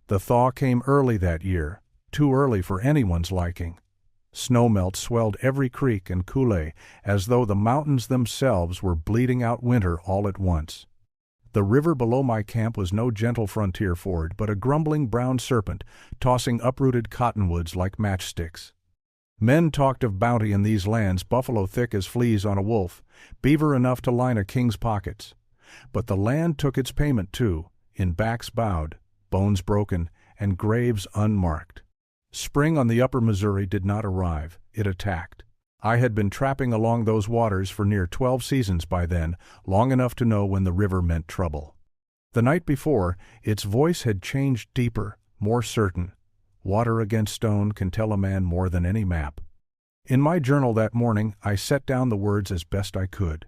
The thaw came early that year, too early for anyone's liking. Snowmelt swelled every creek and coulée as though the mountains themselves were bleeding out winter all at once. The river below my camp was no gentle frontier ford, but a grumbling brown serpent, tossing uprooted cottonwoods like matchsticks. Men talked of bounty in these lands, buffalo thick as fleas on a wolf, beaver enough to line a king's pockets. But the land took its payment too, in backs bowed, bones broken, and graves unmarked. Spring on the upper Missouri did not arrive, it attacked. I had been trapping along those waters for near 12 seasons by then, long enough to know when the river meant trouble. The night before, its voice had changed deeper, more certain. Water against stone can tell a man more than any map. In my journal that morning, I set down the words as best I could.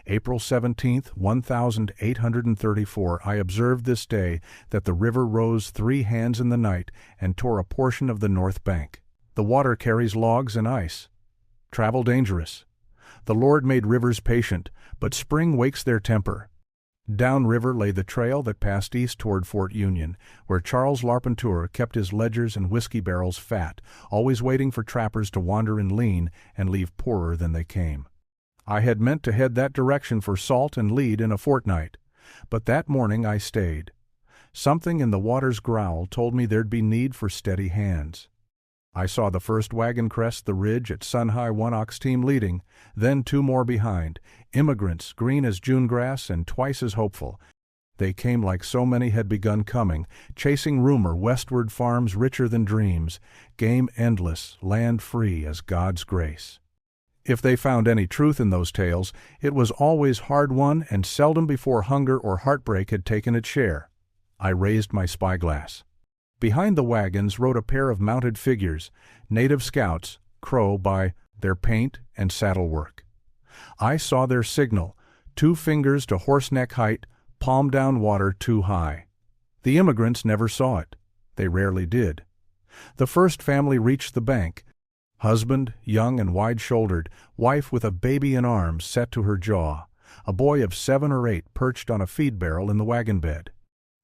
April 17th, 1834, I observed this day that the river rose 3 hands in the night and tore a portion of the north bank. The water carries logs and ice. Travel dangerous. The Lord made rivers patient, but spring wakes their temper. Downriver lay the trail that passed east toward Fort Union, where Charles Larpenteur kept his ledgers and whiskey barrels fat, always waiting for trappers to wander in lean and leave poorer than they came. I had meant to head that direction for salt and lead in a fortnight, but that morning I stayed. Something in the water's growl told me there'd be need for steady hands. I saw the first wagon crest the ridge at sun-high, 1 ox team leading, then 2 more behind, immigrants green as June grass and twice as hopeful. They came like so many had begun coming, chasing rumor, westward farms richer than dreams, game endless, land free as God's grace. If they found any truth in those tales, it was always hard-won and seldom before hunger or heartbreak had taken its share. I raised my spyglass. Behind the wagons rode a pair of mounted figures, native scouts, Crow by their paint and saddle work. I saw their signal, 2 fingers to horse-neck height, palm down water too high. The immigrants never saw it. They rarely did. The first family reached the bank. Husband, young and wide-shouldered, wife with a baby in arms set to her jaw, a boy of 7 or 8 perched on a feed barrel in the wagon bed.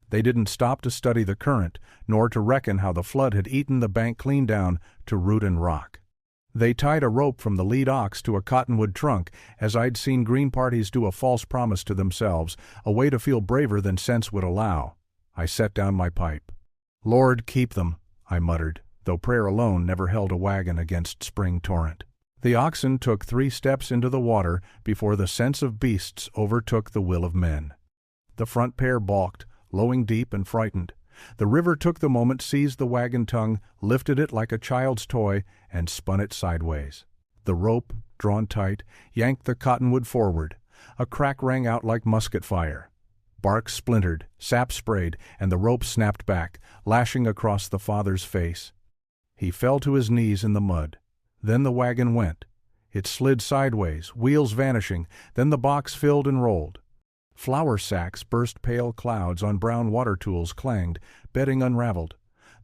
They didn't stop to study the current, nor to reckon how the flood had eaten the bank clean down to root and rock. They tied a rope from the lead ox to a cottonwood trunk, as I'd seen green parties do a false promise to themselves, a way to feel braver than sense would allow. I set down my pipe. "Lord, keep them," I muttered, though prayer alone never held a wagon against spring torrent. The oxen took 3 steps into the water before the sense of beasts overtook the will of men. The front pair balked, lowing deep and frightened. The river took the moment, seized the wagon tongue, lifted it like a child's toy, and spun it sideways. The rope, drawn tight, yanked the cottonwood forward. A crack rang out like musket fire. Bark splintered, sap sprayed, and the rope snapped back, lashing across the father's face. He fell to his knees in the mud. Then the wagon went. It slid sideways, wheels vanishing, then the box filled and rolled. Flour sacks burst pale clouds on brown water tools clanged, bedding unraveled.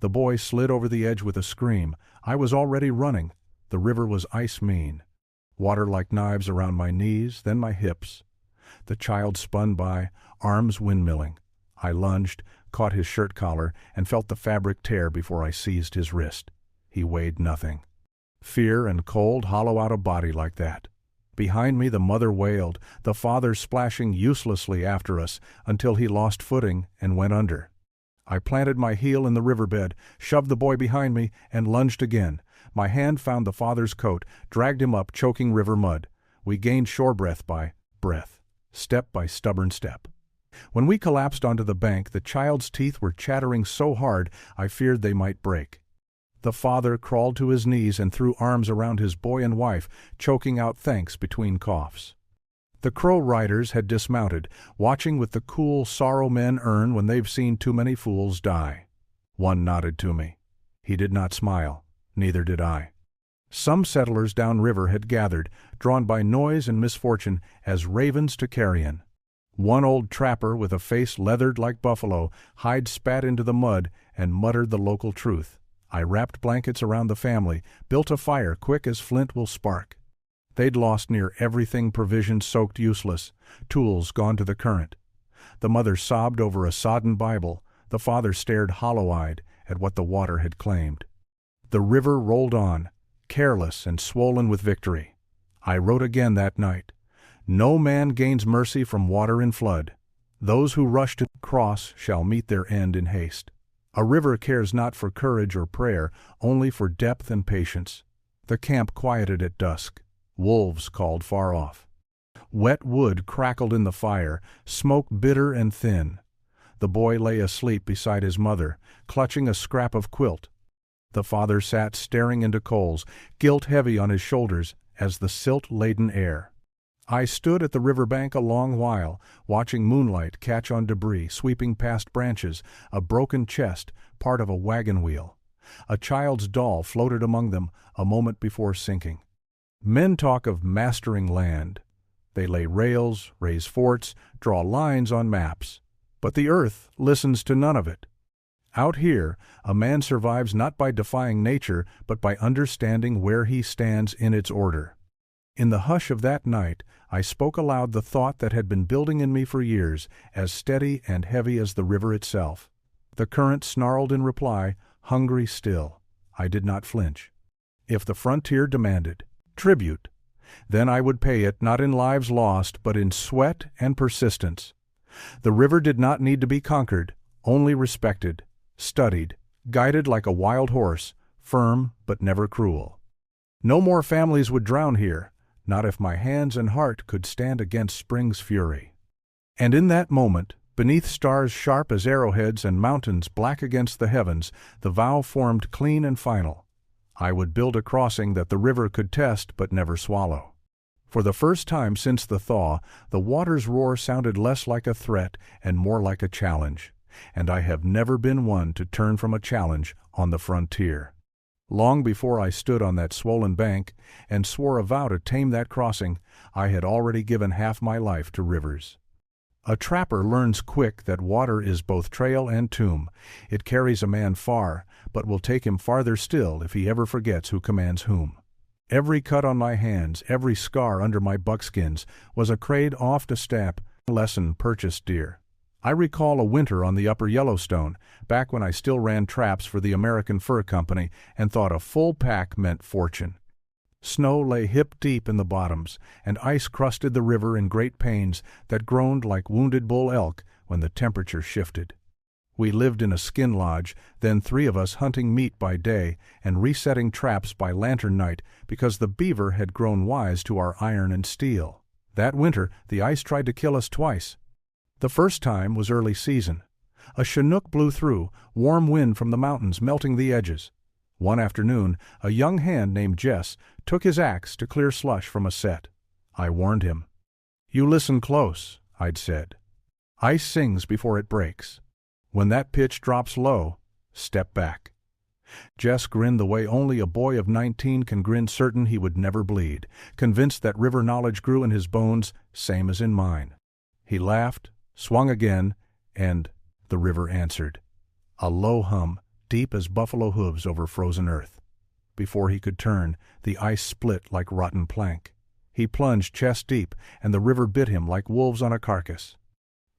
The boy slid over the edge with a scream. I was already running. The river was ice mean. Water like knives around my knees, then my hips. The child spun by, arms windmilling. I lunged, caught his shirt collar, and felt the fabric tear before I seized his wrist. He weighed nothing. Fear and cold hollow out a body like that. Behind me the mother wailed, the father splashing uselessly after us until he lost footing and went under. I planted my heel in the riverbed, shoved the boy behind me, and lunged again. My hand found the father's coat, dragged him up, choking river mud. We gained shore breath by breath, step by stubborn step. When we collapsed onto the bank, the child's teeth were chattering so hard I feared they might break. The father crawled to his knees and threw arms around his boy and wife, choking out thanks between coughs. The Crow riders had dismounted, watching with the cool sorrow men earn when they've seen too many fools die. One nodded to me. He did not smile, neither did I. Some settlers downriver had gathered, drawn by noise and misfortune, as ravens to carrion. One old trapper with a face leathered like buffalo, hide spat into the mud and muttered the local truth. I wrapped blankets around the family, built a fire quick as flint will spark. They'd lost near everything, provisions soaked useless, tools gone to the current. The mother sobbed over a sodden Bible, The father stared hollow-eyed at what the water had claimed. The river rolled on, careless and swollen with victory. I wrote again that night, "No man gains mercy from water in flood. Those who rush to cross shall meet their end in haste." A river cares not for courage or prayer, only for depth and patience. The camp quieted at dusk. Wolves called far off. Wet wood crackled in the fire, smoke bitter and thin. The boy lay asleep beside his mother, clutching a scrap of quilt. The father sat staring into coals, guilt heavy on his shoulders as the silt-laden air. I stood at the riverbank a long while, watching moonlight catch on debris sweeping past branches, a broken chest, part of a wagon wheel. A child's doll floated among them a moment before sinking. Men talk of mastering land. They lay rails, raise forts, draw lines on maps. But the earth listens to none of it. Out here, a man survives not by defying nature, but by understanding where he stands in its order. In the hush of that night, I spoke aloud the thought that had been building in me for years, as steady and heavy as the river itself. The current snarled in reply, hungry still. I did not flinch. If the frontier demanded tribute, then I would pay it not in lives lost, but in sweat and persistence. The river did not need to be conquered, only respected, studied, guided like a wild horse, firm but never cruel. No more families would drown here, not if my hands and heart could stand against spring's fury. And in that moment, beneath stars sharp as arrowheads and mountains black against the heavens, the vow formed clean and final. I would build a crossing that the river could test but never swallow. For the first time since the thaw, the water's roar sounded less like a threat and more like a challenge, and I have never been one to turn from a challenge on the frontier. Long before I stood on that swollen bank and swore a vow to tame that crossing, I had already given half my life to rivers. A trapper learns quick that water is both trail and tomb. It carries a man far, but will take him farther still if he ever forgets who commands whom. Every cut on my hands, every scar under my buckskins, was a crade oft a step, lesson purchased dear. I recall a winter on the upper Yellowstone, back when I still ran traps for the American Fur Company and thought a full pack meant fortune. Snow lay hip-deep in the bottoms, and ice crusted the river in great pains that groaned like wounded bull elk when the temperature shifted. We lived in a skin lodge, then 3 of us hunting meat by day and resetting traps by lantern night because the beaver had grown wise to our iron and steel. That winter, the ice tried to kill us twice. The first time was early season. A chinook blew through, warm wind from the mountains melting the edges. One afternoon, a young hand named Jess took his axe to clear slush from a set. I warned him. "You listen close," I'd said. "Ice sings before it breaks. When that pitch drops low, step back." Jess grinned the way only a boy of 19 can grin, certain he would never bleed, convinced that river knowledge grew in his bones, same as in mine. He laughed, swung again, and the river answered. A low hum, deep as buffalo hooves over frozen earth. Before he could turn, the ice split like rotten plank. He plunged chest deep, and the river bit him like wolves on a carcass.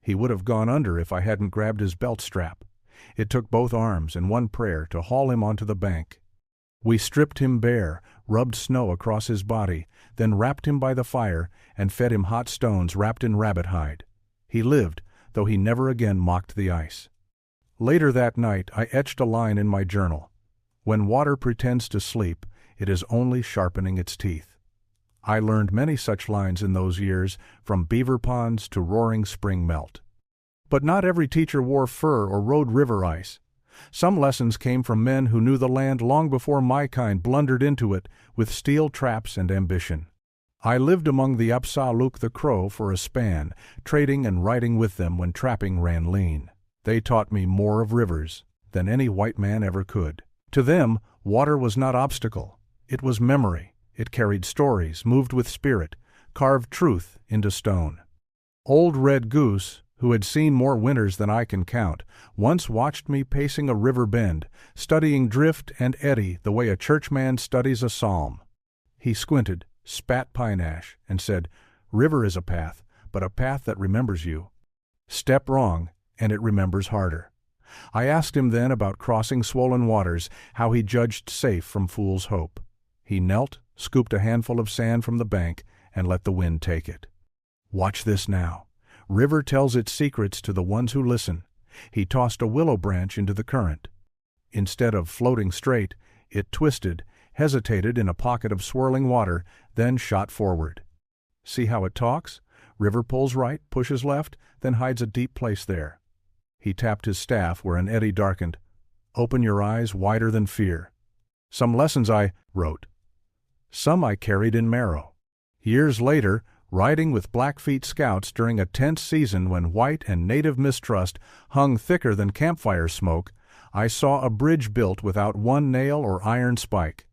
He would have gone under if I hadn't grabbed his belt strap. It took both arms and one prayer to haul him onto the bank. We stripped him bare, rubbed snow across his body, then wrapped him by the fire and fed him hot stones wrapped in rabbit hide. He lived, though he never again mocked the ice. Later that night I etched a line in my journal. When water pretends to sleep, it is only sharpening its teeth. I learned many such lines in those years, from beaver ponds to roaring spring melt. But not every teacher wore fur or rode river ice. Some lessons came from men who knew the land long before my kind blundered into it with steel traps and ambition. I lived among the Apsa-Luk the Crow for a span, trading and riding with them when trapping ran lean. They taught me more of rivers than any white man ever could. To them, water was not obstacle. It was memory. It carried stories, moved with spirit, carved truth into stone. Old Red Goose, who had seen more winters than I can count, once watched me pacing a river bend, studying drift and eddy the way a churchman studies a psalm. He squinted, spat pine ash, and said, "River is a path, but a path that remembers you. Step wrong, and it remembers harder." I asked him then about crossing swollen waters, how he judged safe from fool's hope. He knelt, scooped a handful of sand from the bank, and let the wind take it. Watch this now. River tells its secrets to the ones who listen. He tossed a willow branch into the current. Instead of floating straight, it twisted, hesitated in a pocket of swirling water, then shot forward. See how it talks? River pulls right, pushes left, then hides a deep place there. He tapped his staff where an eddy darkened. Open your eyes wider than fear. Some lessons I wrote. Some I carried in marrow. Years later, riding with Blackfeet scouts during a tense season when white and native mistrust hung thicker than campfire smoke, I saw a bridge built without one nail or iron spike.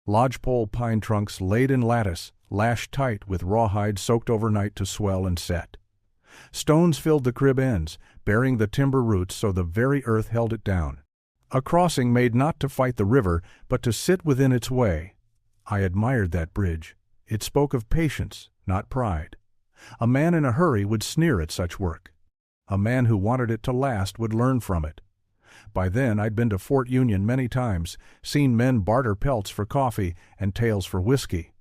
Lodgepole pine trunks laid in lattice, lashed tight with rawhide soaked overnight to swell and set. Stones filled the crib ends, bearing the timber roots so the very earth held it down. A crossing made not to fight the river, but to sit within its way. I admired that bridge. It spoke of patience, not pride. A man in a hurry would sneer at such work. A man who wanted it to last would learn from it. By then I'd been to Fort Union many times, seen men barter pelts for coffee and tails for whiskey.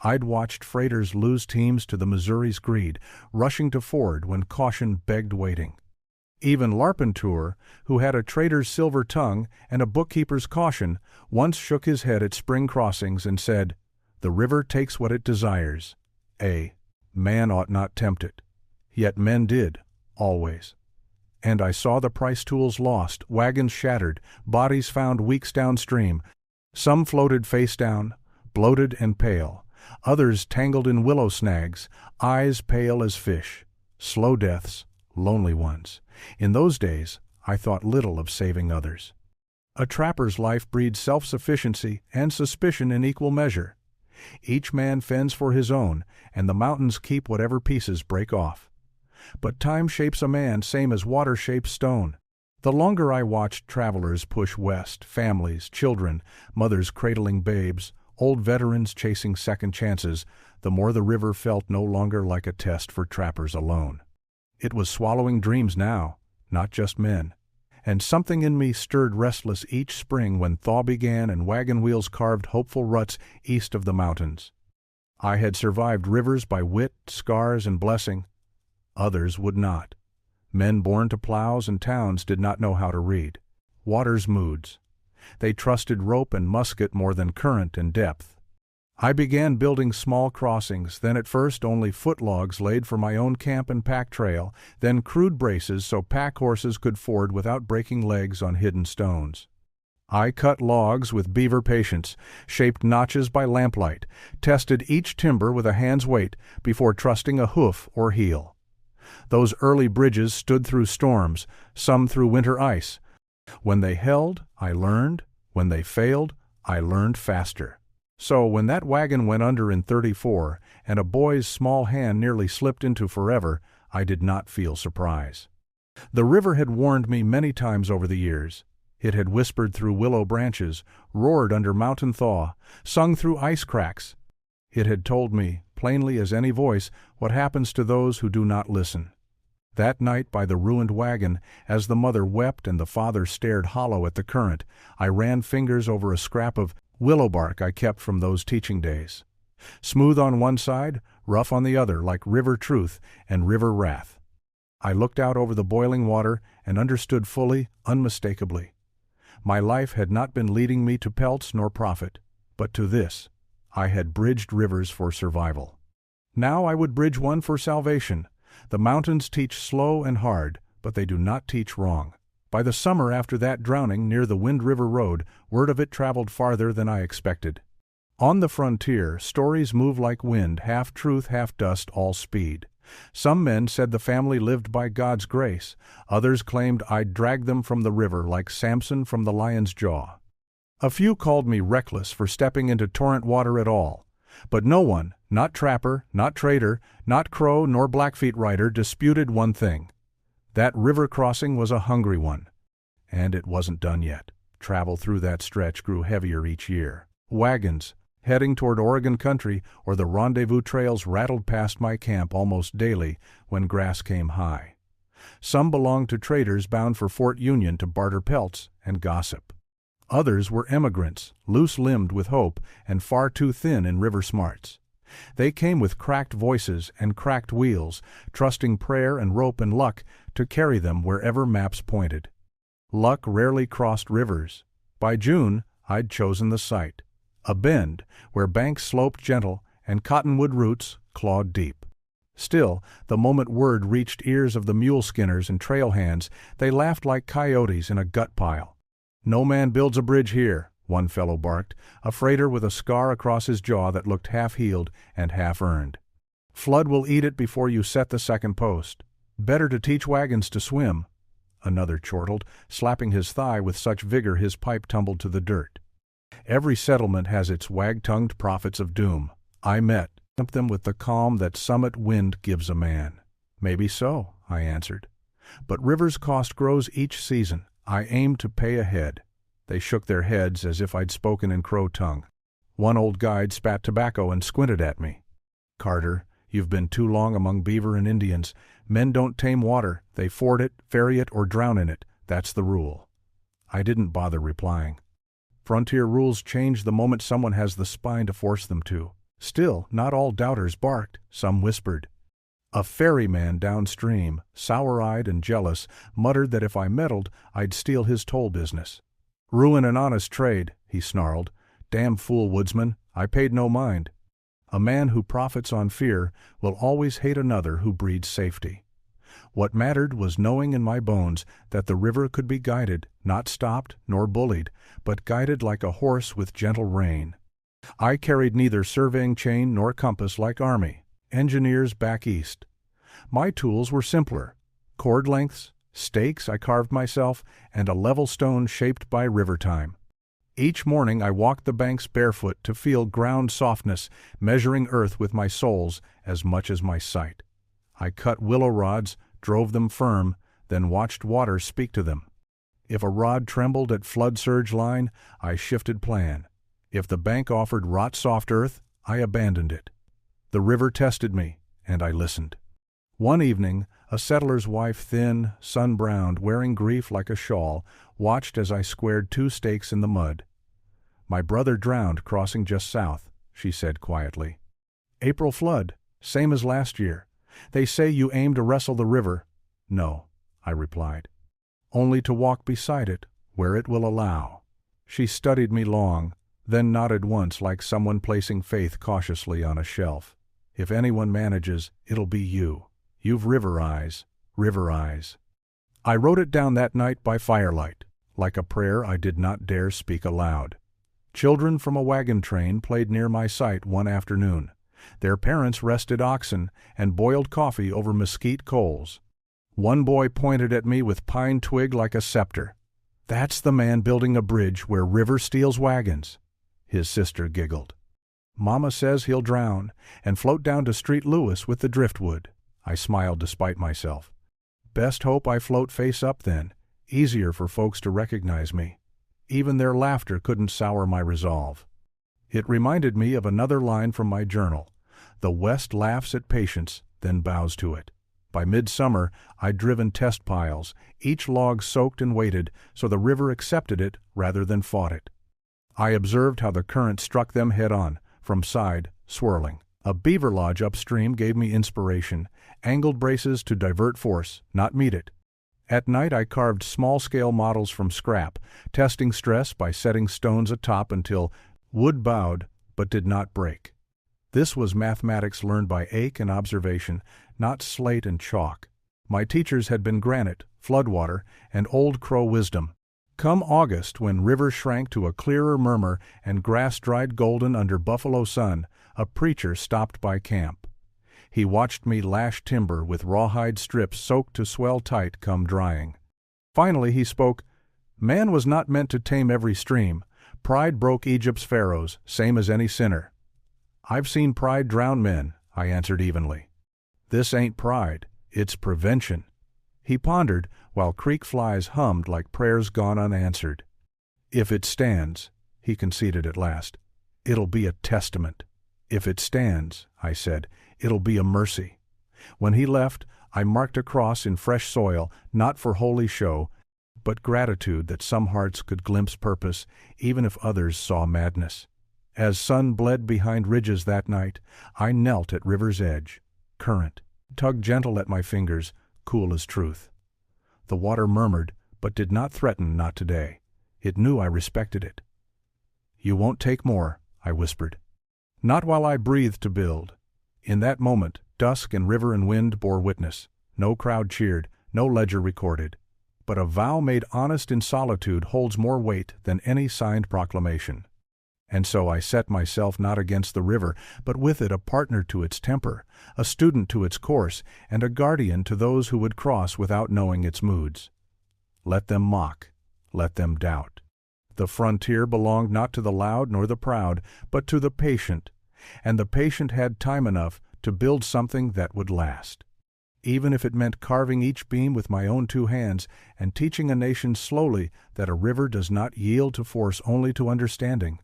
I'd watched freighters lose teams to the Missouri's greed, rushing to ford when caution begged waiting. Even Larpenteur, who had a trader's silver tongue and a bookkeeper's caution, once shook his head at spring crossings and said, "The river takes what it desires. Man ought not tempt it." Yet men did, always. And I saw the price tools lost, wagons shattered, bodies found weeks downstream. Some floated face down, bloated and pale. Others tangled in willow snags, eyes pale as fish. Slow deaths, lonely ones. In those days, I thought little of saving others. A trapper's life breeds self-sufficiency and suspicion in equal measure. Each man fends for his own, and the mountains keep whatever pieces break off. But time shapes a man same as water shapes stone. The longer I watched travelers push west, families, children, mothers cradling babes, old veterans chasing second chances, the more the river felt no longer like a test for trappers alone. It was swallowing dreams now, not just men. And something in me stirred restless each spring when thaw began and wagon wheels carved hopeful ruts east of the mountains. I had survived rivers by wit, scars, and blessing. Others would not. Men born to plows and towns did not know how to read water's moods. They trusted rope and musket more than current and depth. I began building small crossings, then at first only foot logs laid for my own camp and pack trail, then crude braces so pack horses could ford without breaking legs on hidden stones. I cut logs with beaver patience, shaped notches by lamplight, tested each timber with a hand's weight before trusting a hoof or heel. Those early bridges stood through storms, some through winter ice. When they held, I learned. When they failed, I learned faster. So when that wagon went under in '34 and a boy's small hand nearly slipped into forever, I did not feel surprise. The river had warned me many times over the years. It had whispered through willow branches, roared under mountain thaw, sung through ice cracks. It had told me, plainly as any voice, what happens to those who do not listen. That night by the ruined wagon, as the mother wept and the father stared hollow at the current, I ran fingers over a scrap of willow bark I kept from those teaching days. Smooth on one side, rough on the other, like river truth and river wrath. I looked out over the boiling water and understood fully, unmistakably. My life had not been leading me to pelts nor profit, but to this. I had bridged rivers for survival. Now I would bridge one for salvation. The mountains teach slow and hard, but they do not teach wrong. By the summer after that drowning near the Wind River Road, word of it traveled farther than I expected. On the frontier, stories move like wind, half truth, half dust, all speed. Some men said the family lived by God's grace. Others claimed I'd dragged them from the river like Samson from the lion's jaw. A few called me reckless for stepping into torrent water at all. But no one, not trapper, not trader, not crow nor Blackfeet rider, disputed one thing. That river crossing was a hungry one. And it wasn't done yet. Travel through that stretch grew heavier each year. Wagons, heading toward Oregon country or the rendezvous trails rattled past my camp almost daily when grass came high. Some belonged to traders bound for Fort Union to barter pelts and gossip. Others were emigrants, loose-limbed with hope and far too thin in river smarts. They came with cracked voices and cracked wheels, trusting prayer and rope and luck to carry them wherever maps pointed. Luck rarely crossed rivers. By June, I'd chosen the site, a bend where banks sloped gentle and cottonwood roots clawed deep. Still, the moment word reached ears of the mule skinners and trail hands, they laughed like coyotes in a gut pile. "No man builds a bridge here," one fellow barked, a freighter with a scar across his jaw that looked half-healed and half-earned. "Flood will eat it before you set the second post. Better to teach wagons to swim," another chortled, slapping his thigh with such vigor his pipe tumbled to the dirt. Every settlement has its wag-tongued prophets of doom. I met them with the calm that summit wind gives a man. "Maybe so," I answered. "But river's cost grows each season. I aim to pay ahead." They shook their heads as if I'd spoken in crow tongue. One old guide spat tobacco and squinted at me. "Carter, you've been too long among beaver and Indians. Men don't tame water. They ford it, ferry it, or drown in it. That's the rule." I didn't bother replying. Frontier rules change the moment someone has the spine to force them to. Still, not all doubters barked, some whispered. A ferryman downstream, sour-eyed and jealous, muttered that if I meddled, I'd steal his toll business. "Ruin an honest trade," he snarled. "Damn fool woodsman, I paid no mind." A man who profits on fear will always hate another who breeds safety. What mattered was knowing in my bones that the river could be guided, not stopped nor bullied, but guided like a horse with gentle rein. I carried neither surveying chain nor compass like Army engineers back east. My tools were simpler: cord lengths, stakes I carved myself, and a level stone shaped by river time. Each morning I walked the banks barefoot to feel ground softness, measuring earth with my soles as much as my sight. I cut willow rods, drove them firm, then watched water speak to them. If a rod trembled at flood surge line, I shifted plan. If the bank offered rot-soft earth, I abandoned it. The river tested me, and I listened. One evening, a settler's wife, thin, sun-browned, wearing grief like a shawl, watched as I squared 2 stakes in the mud. "My brother drowned crossing just south," she said quietly. "April flood, same as last year. They say you aim to wrestle the river." "No," I replied. "Only to walk beside it, where it will allow." She studied me long, then nodded once like someone placing faith cautiously on a shelf. "If anyone manages, it'll be you. You've river eyes, river eyes." I wrote it down that night by firelight, like a prayer I did not dare speak aloud. Children from a wagon train played near my site one afternoon. Their parents rested oxen and boiled coffee over mesquite coals. One boy pointed at me with pine twig like a scepter. "That's the man building a bridge where river steals wagons." His sister giggled. "Mama says he'll drown and float down to Street Louis with the driftwood." I smiled despite myself. "Best hope I float face up then. Easier for folks to recognize me." Even their laughter couldn't sour my resolve. It reminded me of another line from my journal. "The West laughs at patience, then bows to it." By midsummer, I'd driven test piles, each log soaked and weighted, so the river accepted it rather than fought it. I observed how the current struck them head-on, from side, swirling. A beaver lodge upstream gave me inspiration, angled braces to divert force, not meet it. At night I carved small-scale models from scrap, testing stress by setting stones atop until wood bowed but did not break. This was mathematics learned by ache and observation, not slate and chalk. My teachers had been granite, floodwater, and old crow wisdom. Come August, when rivers shrank to a clearer murmur and grass dried golden under buffalo sun, a preacher stopped by camp. He watched me lash timber with rawhide strips soaked to swell tight come drying. Finally he spoke. "Man was not meant to tame every stream. Pride broke Egypt's pharaohs, same as any sinner." "I've seen pride drown men," I answered evenly. "This ain't pride, it's prevention." He pondered, while creek flies hummed like prayers gone unanswered. "If it stands," he conceded at last, "it'll be a testament." "If it stands," I said, "it'll be a mercy." When he left, I marked a cross in fresh soil, not for holy show, but gratitude that some hearts could glimpse purpose, even if others saw madness. As sun bled behind ridges that night, I knelt at river's edge. Current tugged gentle at my fingers, cool as truth. The water murmured, but did not threaten, not today. It knew I respected it. "You won't take more," I whispered. Not while I breathed to build. In that moment, dusk and river and wind bore witness. No crowd cheered, no ledger recorded. But a vow made honest in solitude holds more weight than any signed proclamation. And so I set myself not against the river, but with it a partner to its temper, a student to its course, and a guardian to those who would cross without knowing its moods. Let them mock, let them doubt. The frontier belonged not to the loud nor the proud, but to the patient, and the patient had time enough to build something that would last. Even if it meant carving each beam with my own 2 hands and teaching a nation slowly that a river does not yield to force, only to understanding.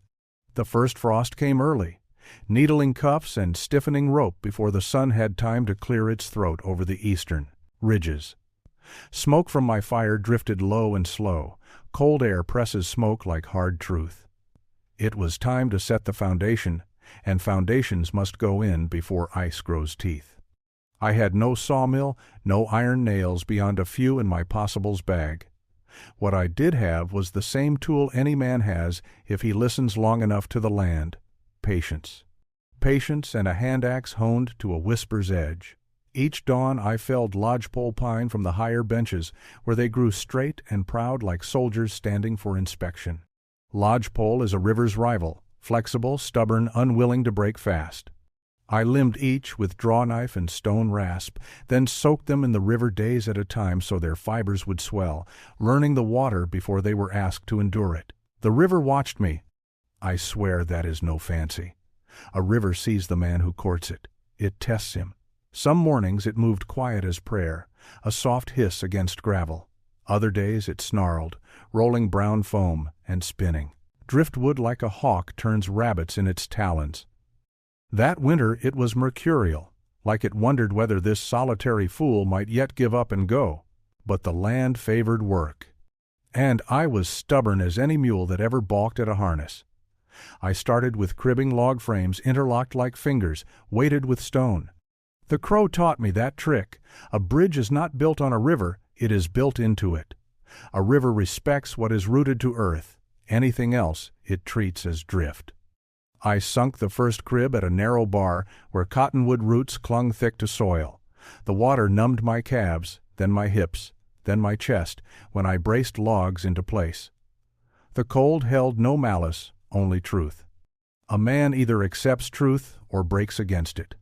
The first frost came early, needling cuffs and stiffening rope before the sun had time to clear its throat over the eastern ridges. Smoke from my fire drifted low and slow. Cold air presses smoke like hard truth. It was time to set the foundation, and foundations must go in before ice grows teeth. I had no sawmill, no iron nails beyond a few in my possibles bag. What I did have was the same tool any man has if he listens long enough to the land: patience. Patience and a hand axe honed to a whisper's edge. Each dawn I felled lodgepole pine from the higher benches, where they grew straight and proud like soldiers standing for inspection. Lodgepole is a river's rival, flexible, stubborn, unwilling to break fast. I limbed each with draw knife and stone rasp, then soaked them in the river days at a time so their fibers would swell, learning the water before they were asked to endure it. The river watched me. I swear that is no fancy. A river sees the man who courts it. It tests him. Some mornings it moved quiet as prayer, a soft hiss against gravel. Other days it snarled, rolling brown foam and spinning. Driftwood like a hawk turns rabbits in its talons. That winter it was mercurial, like it wondered whether this solitary fool might yet give up and go. But the land favored work. And I was stubborn as any mule that ever balked at a harness. I started with cribbing log frames interlocked like fingers, weighted with stone. The crow taught me that trick. A bridge is not built on a river, it is built into it. A river respects what is rooted to earth. Anything else it treats as drift. I sunk the first crib at a narrow bar where cottonwood roots clung thick to soil. The water numbed my calves, then my hips, then my chest, when I braced logs into place. The cold held no malice, only truth. A man either accepts truth or breaks against it.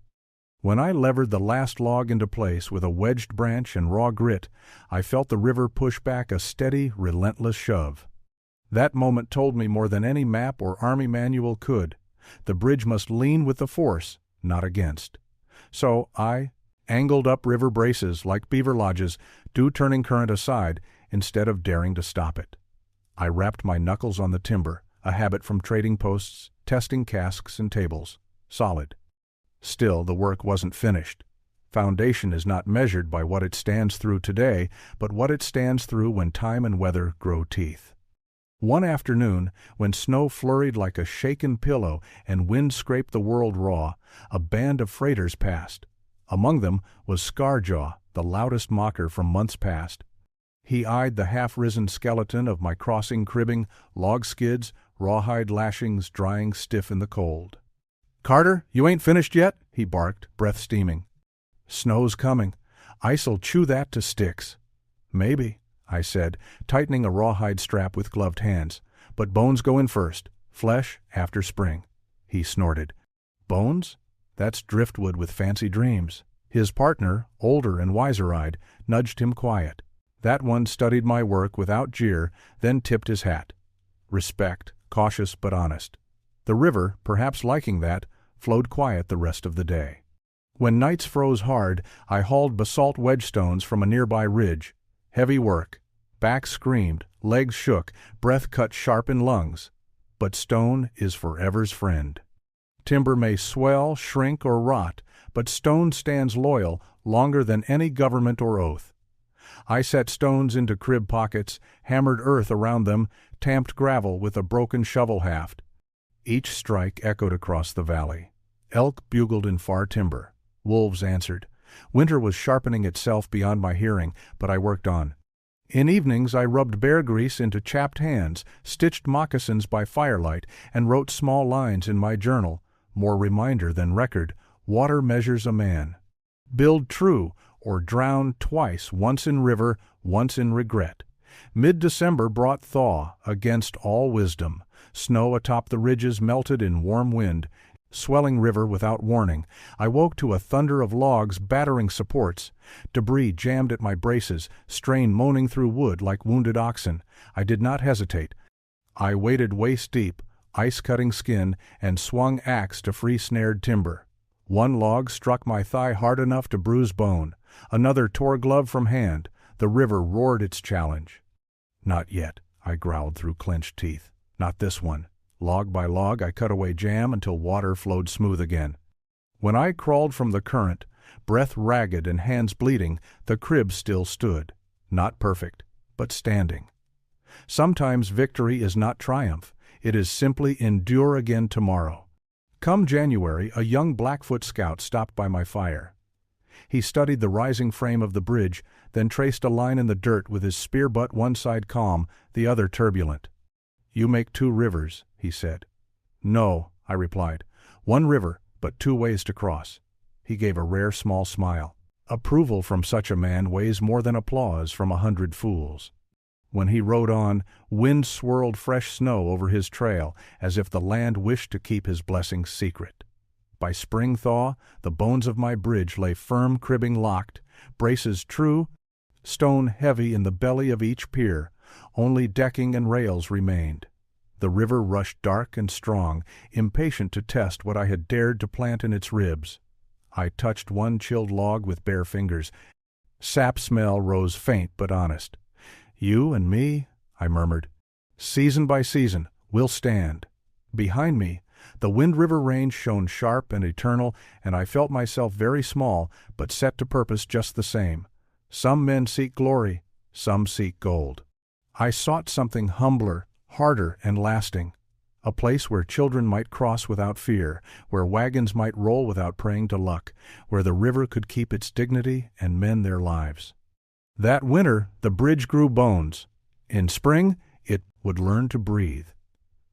When I levered the last log into place with a wedged branch and raw grit, I felt the river push back a steady, relentless shove. That moment told me more than any map or army manual could. The bridge must lean with the force, not against. So I angled up river braces like beaver lodges, due turning current aside, instead of daring to stop it. I rapped my knuckles on the timber, a habit from trading posts, testing casks and tables. Solid. Still, the work wasn't finished. Foundation is not measured by what it stands through today, but what it stands through when time and weather grow teeth. One afternoon, when snow flurried like a shaken pillow and wind scraped the world raw, a band of freighters passed. Among them was Scarjaw, the loudest mocker from months past. He eyed the half-risen skeleton of my crossing cribbing, log skids, rawhide lashings drying stiff in the cold. "Carter, you ain't finished yet?" he barked, breath steaming. "Snow's coming. Ice'll chew that to sticks." "Maybe," I said, tightening a rawhide strap with gloved hands. "But bones go in first, flesh after spring." He snorted. "Bones? That's driftwood with fancy dreams." His partner, older and wiser-eyed, nudged him quiet. That one studied my work without jeer, then tipped his hat. Respect, cautious but honest. The river, perhaps liking that, flowed quiet the rest of the day. When nights froze hard, I hauled basalt wedgestones from a nearby ridge. Heavy work. Back screamed, legs shook, breath cut sharp in lungs. But stone is forever's friend. Timber may swell, shrink, or rot, but stone stands loyal longer than any government or oath. I set stones into crib pockets, hammered earth around them, tamped gravel with a broken shovel haft. Each strike echoed across the valley. Elk bugled in far timber. Wolves answered. Winter was sharpening itself beyond my hearing, but I worked on. In evenings I rubbed bear grease into chapped hands, stitched moccasins by firelight, and wrote small lines in my journal, more reminder than record: water measures a man. Build true, or drown twice, once in river, once in regret. Mid-December brought thaw, against all wisdom. Snow atop the ridges melted in warm wind. Swelling river without warning. I woke to a thunder of logs battering supports. Debris jammed at my braces, strain moaning through wood like wounded oxen. I did not hesitate. I waded waist-deep, ice-cutting skin, and swung axe to free snared timber. One log struck my thigh hard enough to bruise bone. Another tore glove from hand. The river roared its challenge. Not yet, I growled through clenched teeth. Not this one. Log by log I cut away jam until water flowed smooth again. When I crawled from the current, breath ragged and hands bleeding, the crib still stood. Not perfect, but standing. Sometimes victory is not triumph. It is simply endure again tomorrow. Come January, a young Blackfoot scout stopped by my fire. He studied the rising frame of the bridge, then traced a line in the dirt with his spear butt one side calm, the other turbulent. "You make two rivers," he said. "No," I replied. "One river, but two ways to cross." He gave a rare small smile. Approval from such a man weighs more than applause from 100 fools. When he rode on, wind swirled fresh snow over his trail, as if the land wished to keep his blessings secret. By spring thaw, the bones of my bridge lay firm, cribbing locked, braces true, stone heavy in the belly of each pier. Only decking and rails remained. The river rushed dark and strong, impatient to test what I had dared to plant in its ribs. I touched one chilled log with bare fingers. Sap smell rose faint but honest. "You and me," I murmured. "Season by season, we'll stand." Behind me, the Wind River Range shone sharp and eternal, and I felt myself very small, but set to purpose just the same. Some men seek glory, some seek gold. I sought something humbler, harder, and lasting. A place where children might cross without fear, where wagons might roll without praying to luck, where the river could keep its dignity and men their lives. That winter, the bridge grew bones. In spring, it would learn to breathe.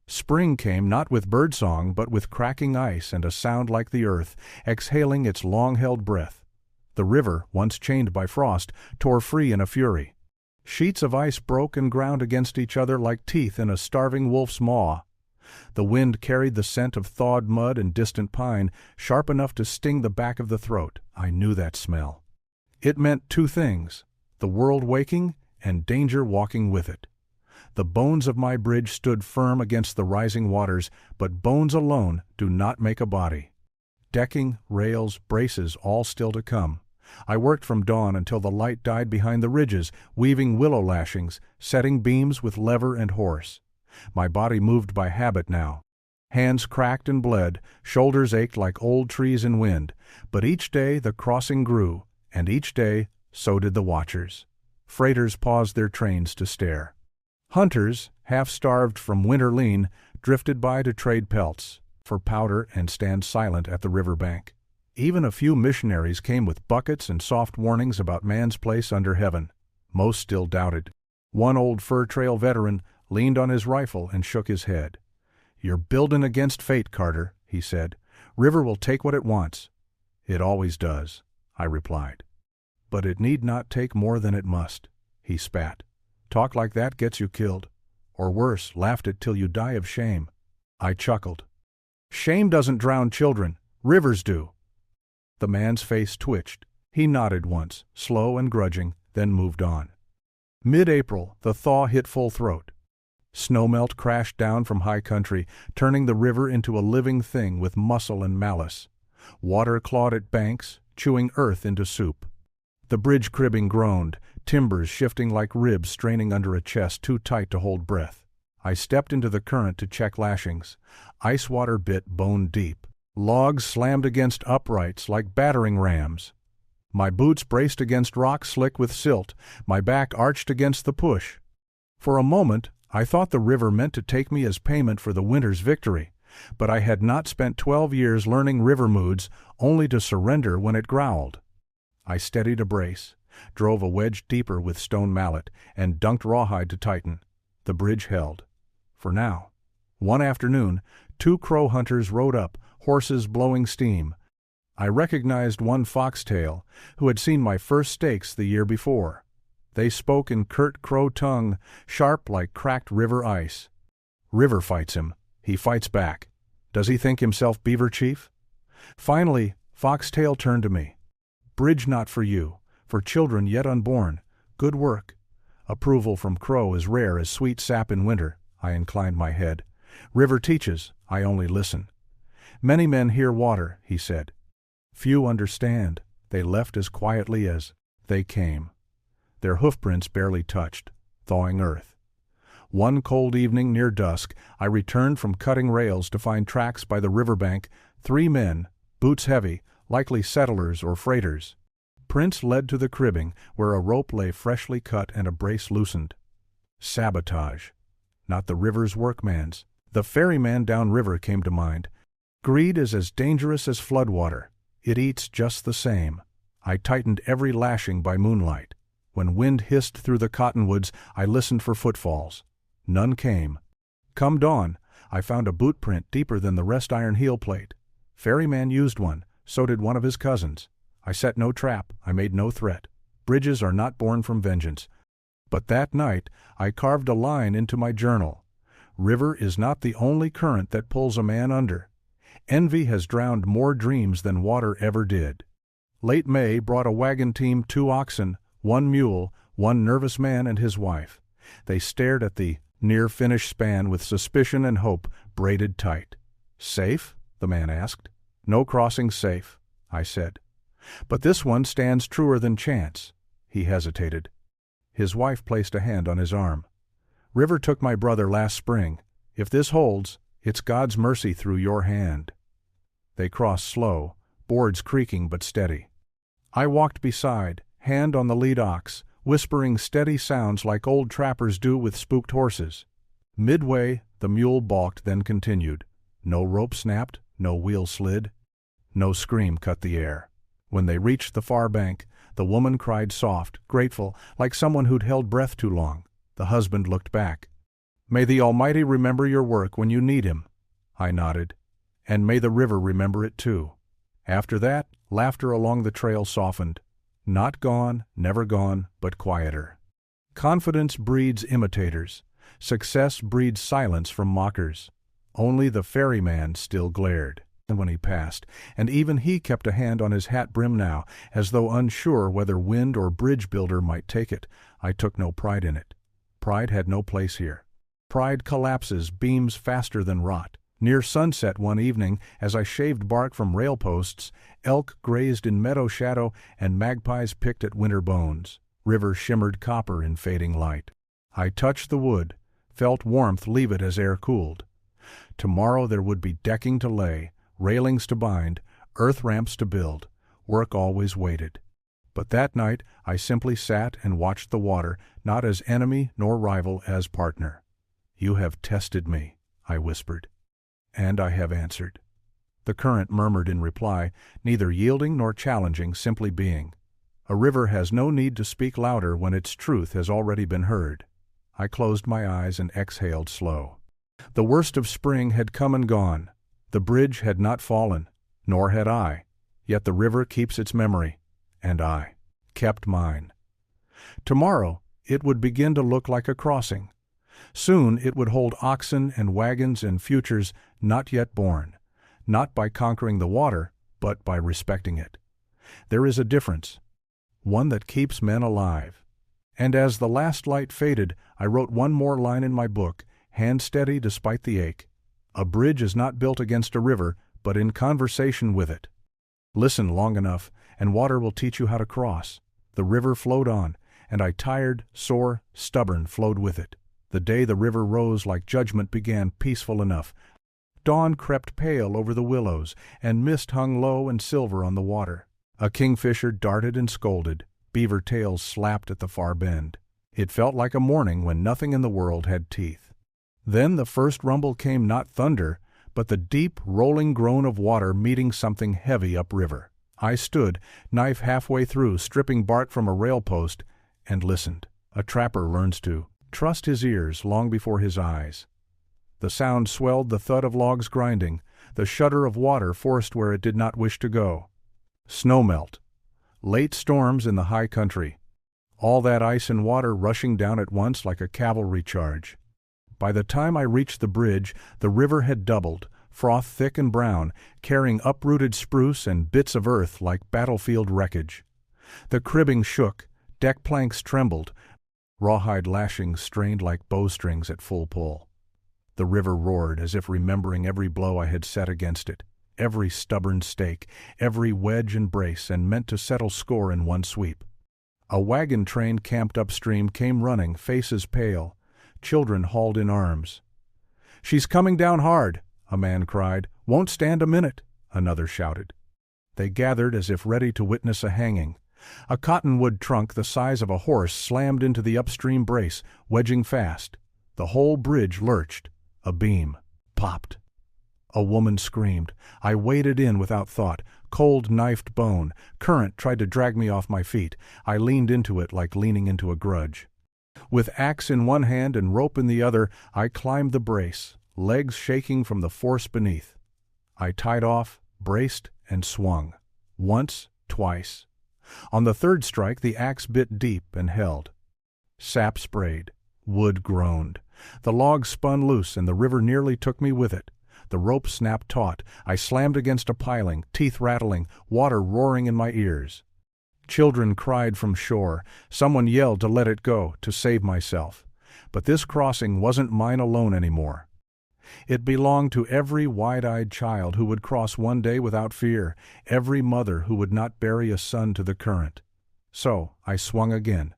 Spring came not with birdsong, but with cracking ice and a sound like the earth, exhaling its long-held breath. The river, once chained by frost, tore free in a fury. Sheets of ice broke and ground against each other like teeth in a starving wolf's maw. The wind carried the scent of thawed mud and distant pine, sharp enough to sting the back of the throat. I knew that smell. It meant two things: the world waking and danger walking with it. The bones of my bridge stood firm against the rising waters, but bones alone do not make a body. Decking, rails, braces, all still to come. I worked from dawn until the light died behind the ridges, weaving willow lashings, setting beams with lever and horse. My body moved by habit now. Hands cracked and bled, shoulders ached like old trees in wind, but each day the crossing grew, and each day so did the watchers. Freighters paused their trains to stare. Hunters, half-starved from winter lean, drifted by to trade pelts, for powder, and stand silent at the river bank. Even a few missionaries came with buckets and soft warnings about man's place under heaven. Most still doubted. One old fur trail veteran leaned on his rifle and shook his head. "You're buildin' against fate, Carter," he said. "River will take what it wants." "It always does," I replied. "But it need not take more than it must," he spat. "Talk like that gets you killed. Or worse, laughed it till you die of shame." I chuckled. "Shame doesn't drown children. Rivers do." The man's face twitched. He nodded once, slow and grudging, then moved on. Mid-April, the thaw hit full throat. Snowmelt crashed down from high country, turning the river into a living thing with muscle and malice. Water clawed at banks, chewing earth into soup. The bridge cribbing groaned, timbers shifting like ribs straining under a chest too tight to hold breath. I stepped into the current to check lashings. Ice water bit bone deep. Logs slammed against uprights like battering rams. My boots braced against rock slick with silt, my back arched against the push. For a moment, I thought the river meant to take me as payment for the winter's victory, but I had not spent 12 years learning river moods only to surrender when it growled. I steadied a brace, drove a wedge deeper with stone mallet, and dunked rawhide to tighten. The bridge held. For now. One afternoon, 2 crow hunters rode up, horses blowing steam. I recognized one foxtail, who had seen my first stakes the year before. They spoke in curt crow tongue, sharp like cracked river ice. River fights him. He fights back. Does he think himself beaver chief? Finally, Foxtail turned to me. Bridge not for you, for children yet unborn. Good work. Approval from crow is rare as sweet sap in winter. I inclined my head. River teaches, I only listen. Many men hear water, he said. Few understand. They left as quietly as they came. Their hoofprints barely touched, thawing earth. One cold evening near dusk, I returned from cutting rails to find tracks by the riverbank, 3 men, boots heavy, likely settlers or freighters. Prints led to the cribbing, where a rope lay freshly cut and a brace loosened. Sabotage. Not the river's workman's. The ferryman downriver came to mind. Greed is as dangerous as floodwater. It eats just the same. I tightened every lashing by moonlight. When wind hissed through the cottonwoods, I listened for footfalls. None came. Come dawn, I found a boot print deeper than the rest iron heel plate. Ferryman used one, so did one of his cousins. I set no trap, I made no threat. Bridges are not born from vengeance. But that night, I carved a line into my journal. River is not the only current that pulls a man under. Envy has drowned more dreams than water ever did. Late May brought a wagon team, 2 oxen, 1 mule, 1 nervous man and his wife. They stared at the near-finished span with suspicion and hope braided tight. Safe? The man asked. No crossing safe, I said. But this one stands truer than chance. He hesitated. His wife placed a hand on his arm. River took my brother last spring. If this holds, it's God's mercy through your hand. They crossed slow, boards creaking but steady. I walked beside, hand on the lead ox, whispering steady sounds like old trappers do with spooked horses. Midway, the mule balked, then continued. No rope snapped, no wheel slid. No scream cut the air. When they reached the far bank, the woman cried soft, grateful, like someone who'd held breath too long. The husband looked back. May the Almighty remember your work when you need Him. I nodded. And may the river remember it too. After that, laughter along the trail softened. Not gone, never gone, but quieter. Confidence breeds imitators. Success breeds silence from mockers. Only the ferryman still glared when he passed, and even he kept a hand on his hat brim now, as though unsure whether wind or bridge builder might take it. I took no pride in it. Pride had no place here. Pride collapses beams faster than rot. Near sunset one evening, as I shaved bark from rail posts, elk grazed in meadow shadow and magpies picked at winter bones. River shimmered copper in fading light. I touched the wood, felt warmth leave it as air cooled. Tomorrow there would be decking to lay, railings to bind, earth ramps to build. Work always waited. But that night I simply sat and watched the water, not as enemy nor rival, as partner. You have tested me, I whispered. And I have answered. The current murmured in reply, neither yielding nor challenging, simply being. A river has no need to speak louder when its truth has already been heard. I closed my eyes and exhaled slow. The worst of spring had come and gone. The bridge had not fallen, nor had I. Yet the river keeps its memory, and I kept mine. Tomorrow it would begin to look like a crossing. Soon it would hold oxen and wagons and futures not yet born, not by conquering the water, but by respecting it. There is a difference, one that keeps men alive. And as the last light faded, I wrote one more line in my book, hand steady despite the ache. A bridge is not built against a river, but in conversation with it. Listen long enough, and water will teach you how to cross. The river flowed on, and I, tired, sore, stubborn, flowed with it. The day the river rose like judgment began peaceful enough. Dawn crept pale over the willows, and mist hung low and silver on the water. A kingfisher darted and scolded. Beaver tails slapped at the far bend. It felt like a morning when nothing in the world had teeth. Then the first rumble came, not thunder, but the deep, rolling groan of water meeting something heavy upriver. I stood, knife halfway through, stripping bark from a rail post, and listened. A trapper learns to trust his ears long before his eyes. The sound swelled the thud of logs grinding, the shudder of water forced where it did not wish to go. Snowmelt. Late storms in the high country. All that ice and water rushing down at once like a cavalry charge. By the time I reached the bridge, the river had doubled, froth thick and brown, carrying uprooted spruce and bits of earth like battlefield wreckage. The cribbing shook, deck planks trembled, rawhide lashings strained like bowstrings at full pull. The river roared as if remembering every blow I had set against it, every stubborn stake, every wedge and brace, and meant to settle score in one sweep. A wagon train camped upstream came running, faces pale, children hauled in arms. "She's coming down hard," a man cried. "Won't stand a minute," another shouted. They gathered as if ready to witness a hanging. A cottonwood trunk the size of a horse slammed into the upstream brace, wedging fast. The whole bridge lurched. A beam popped. A woman screamed. I waded in without thought. Cold knifed bone. Current tried to drag me off my feet. I leaned into it like leaning into a grudge. With axe in one hand and rope in the other, I climbed the brace, legs shaking from the force beneath. I tied off, braced, and swung. Once, twice. On the third strike, the axe bit deep and held. Sap sprayed. Wood groaned. The log spun loose, and the river nearly took me with it. The rope snapped taut. I slammed against a piling, teeth rattling, water roaring in my ears. Children cried from shore. Someone yelled to let it go, to save myself. But this crossing wasn't mine alone anymore. It belonged to every wide-eyed child who would cross one day without fear, every mother who would not bury a son to the current. So I swung again.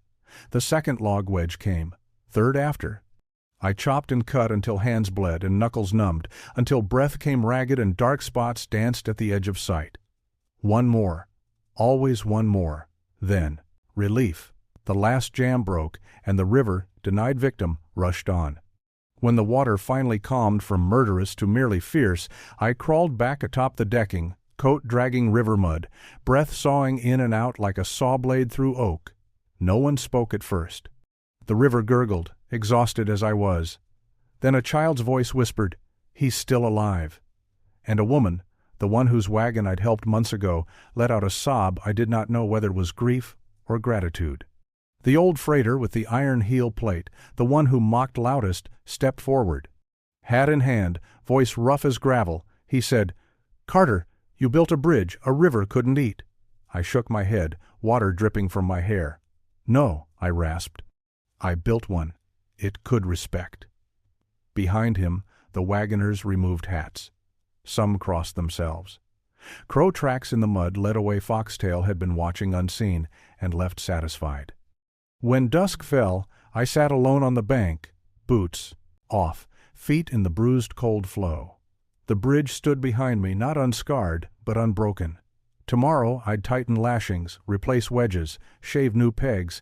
The second log wedge came, third after. I chopped and cut until hands bled and knuckles numbed, until breath came ragged and dark spots danced at the edge of sight. One more. Always one more. Then, relief. The last jam broke, and the river, denied victim, rushed on. When the water finally calmed from murderous to merely fierce, I crawled back atop the decking, coat dragging river mud, breath sawing in and out like a saw blade through oak. No one spoke at first. The river gurgled, exhausted as I was. Then a child's voice whispered, "He's still alive." And a woman, the one whose wagon I'd helped months ago, let out a sob I did not know whether it was grief or gratitude. The old freighter with the iron heel plate, the one who mocked loudest, stepped forward. Hat in hand, voice rough as gravel, he said, "Carter, you built a bridge a river couldn't eat." I shook my head, water dripping from my hair. "No," I rasped. "I built one. It could respect." Behind him, the wagoners removed hats. Some crossed themselves. Crow tracks in the mud led a way Foxtail had been watching unseen, and left satisfied. When dusk fell, I sat alone on the bank, boots off, feet in the bruised cold flow. The bridge stood behind me, not unscarred, but unbroken. Tomorrow I'd tighten lashings, replace wedges, shave new pegs.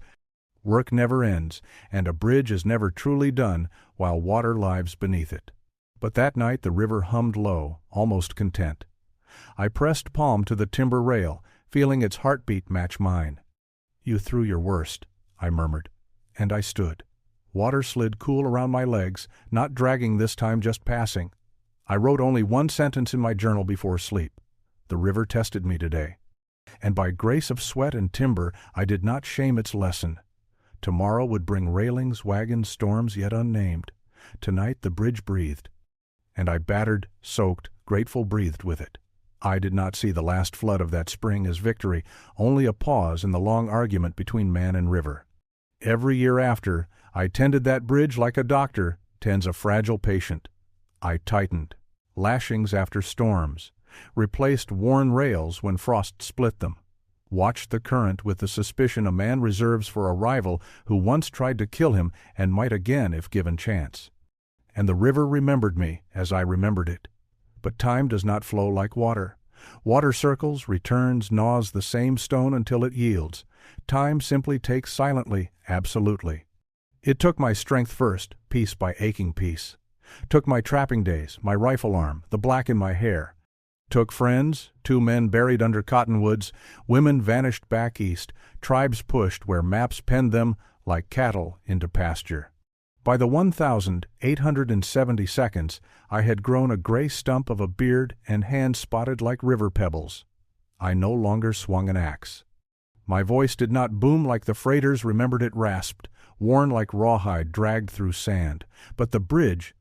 Work never ends, and a bridge is never truly done while water lives beneath it. But that night the river hummed low, almost content. I pressed palm to the timber rail, feeling its heartbeat match mine. "You threw your worst," I murmured, and I stood. Water slid cool around my legs, not dragging this time, just passing. I wrote only one sentence in my journal before sleep. The river tested me today. And by grace of sweat and timber, I did not shame its lesson. Tomorrow would bring railings, wagons, storms yet unnamed. Tonight the bridge breathed. And I battered, soaked, grateful breathed with it. I did not see the last flood of that spring as victory, only a pause in the long argument between man and river. Every year after, I tended that bridge like a doctor tends a fragile patient. I tightened, lashings after storms, replaced worn rails when frost split them, watched the current with the suspicion a man reserves for a rival who once tried to kill him and might again if given chance. And the river remembered me as I remembered it. But time does not flow like water. Water circles, returns, gnaws the same stone until it yields. Time simply takes silently, absolutely. It took my strength first, piece by aching piece. Took my trapping days, my rifle arm, the black in my hair. Took friends, 2 men buried under cottonwoods, women vanished back east, tribes pushed where maps penned them like cattle into pasture. By the 1,870 seconds, I had grown a gray stump of a beard and hands spotted like river pebbles. I no longer swung an axe. My voice did not boom like the freighters remembered it rasped, worn like rawhide dragged through sand. But the bridge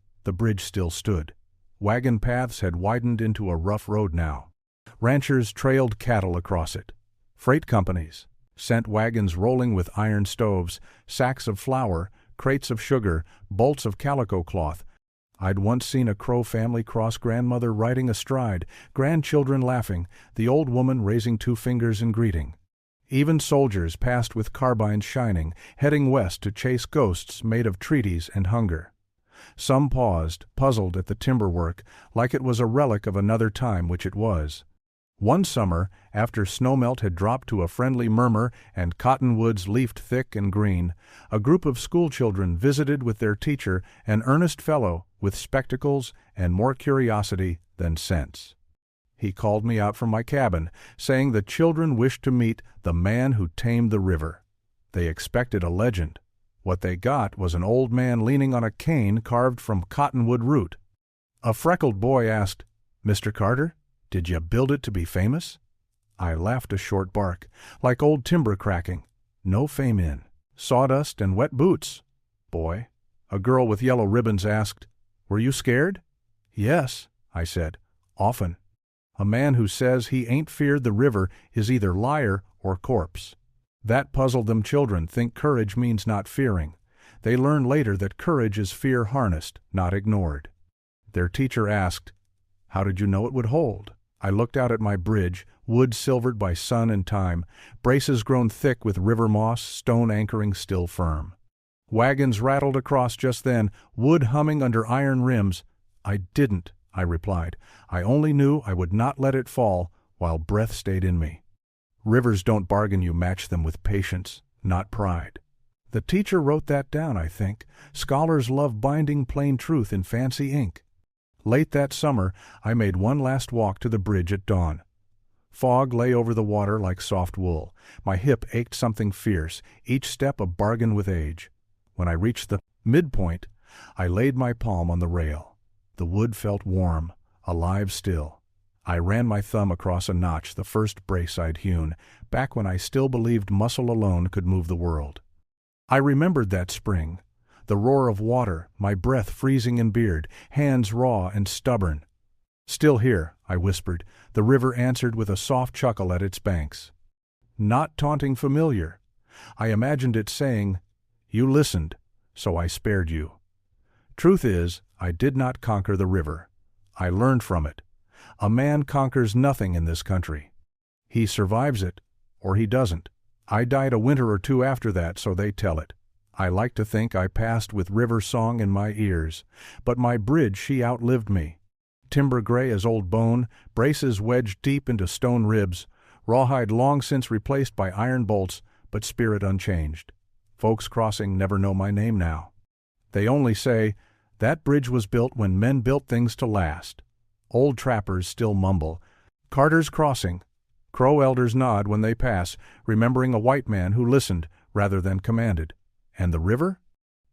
still stood. Wagon paths had widened into a rough road now. Ranchers trailed cattle across it. Freight companies sent wagons rolling with iron stoves, sacks of flour, crates of sugar, bolts of calico cloth. I'd once seen a Crow family cross, grandmother riding astride, grandchildren laughing, the old woman raising 2 fingers in greeting. Even soldiers passed with carbines shining, heading west to chase ghosts made of treaties and hunger. Some paused, puzzled at the timber work, like it was a relic of another time, which it was. One summer, after snowmelt had dropped to a friendly murmur and cottonwoods leafed thick and green, a group of schoolchildren visited with their teacher, an earnest fellow with spectacles and more curiosity than sense. He called me out from my cabin, saying the children wished to meet the man who tamed the river. They expected a legend. What they got was an old man leaning on a cane carved from cottonwood root. A freckled boy asked, "Mr. Carter, did you build it to be famous?" I laughed a short bark, like old timber cracking. No fame in. Sawdust and wet boots. Boy. A girl with yellow ribbons asked, "Were you scared?" "Yes," I said, "often." A man who says he ain't feared the river is either liar or corpse. That puzzled them. Children think courage means not fearing. They learn later that courage is fear harnessed, not ignored. Their teacher asked, "How did you know it would hold?" I looked out at my bridge, wood silvered by sun and time, braces grown thick with river moss, stone anchoring still firm. Wagons rattled across just then, wood humming under iron rims. "I didn't," I replied. "I only knew I would not let it fall while breath stayed in me." Rivers don't bargain, you match them with patience, not pride. The teacher wrote that down, I think. Scholars love binding plain truth in fancy ink. Late that summer, I made one last walk to the bridge at dawn. Fog lay over the water like soft wool. My hip ached something fierce, each step a bargain with age. When I reached the midpoint, I laid my palm on the rail. The wood felt warm, alive still. I ran my thumb across a notch, the first brace I'd hewn, back when I still believed muscle alone could move the world. I remembered that spring, the roar of water, my breath freezing in beard, hands raw and stubborn. "Still here," I whispered. The river answered with a soft chuckle at its banks. Not taunting, familiar. I imagined it saying, "You listened, so I spared you." Truth is, I did not conquer the river. I learned from it. A man conquers nothing in this country. He survives it, or he doesn't. I died a winter or 2 after that, so they tell it. I like to think I passed with river song in my ears, but my bridge, she outlived me. Timber gray as old bone, braces wedged deep into stone ribs, rawhide long since replaced by iron bolts, but spirit unchanged. Folks crossing never know my name now. They only say, "That bridge was built when men built things to last." Old trappers still mumble, "Carter's Crossing." Crow elders nod when they pass, remembering a white man who listened rather than commanded. And the river?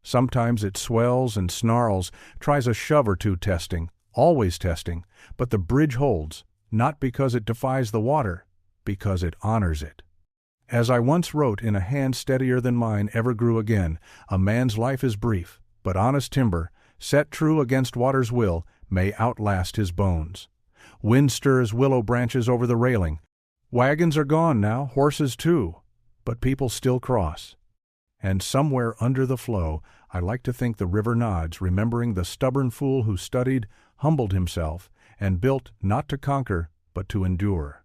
Sometimes it swells and snarls, tries a shove or 2 testing, always testing, but the bridge holds, not because it defies the water, because it honors it. As I once wrote in a hand steadier than mine ever grew again, a man's life is brief, but honest timber, set true against water's will, may outlast his bones. Wind stirs willow branches over the railing. Wagons are gone now, horses too, but people still cross. And somewhere under the flow, I like to think the river nods, remembering the stubborn fool who studied, humbled himself, and built not to conquer, but to endure.